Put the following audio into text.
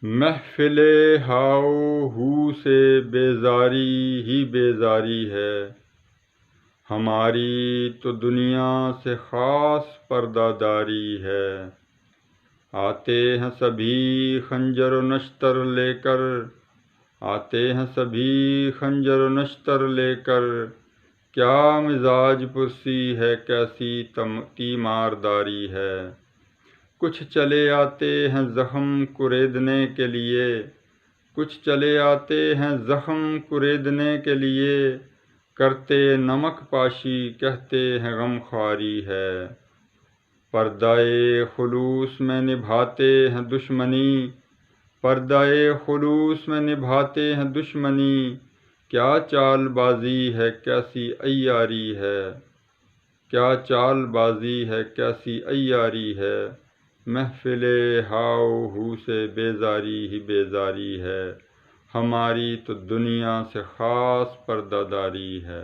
محفل ہاؤ ہو سے بیزاری ہی بیزاری ہے، ہماری تو دنیا سے خاص پردہ داری ہے۔ آتے ہیں سبھی خنجر و نشتر لے کر، آتے ہیں سبھی خنجر و نشتر لے کر، کیا مزاج پرسی ہے کیسی تیمارداری ہے۔ کچھ چلے آتے ہیں زخم کریدنے کے لیے، کچھ چلے آتے ہیں زخم کریدنے کے لیے، کرتے نمک پاشی کہتے ہیں غم خواری ہے۔ پردہ خلوص میں نبھاتے ہیں دشمنی، پردہ خلوص میں نبھاتے ہیں دشمنی، کیا چال بازی ہے کیسی عیاری ہے، کیا چال بازی ہے کیسی عیاری ہے۔ محفل ہاؤ ہو سے بیزاری ہی بیزاری ہے، ہماری تو دنیا سے خاص پردہ داری ہے۔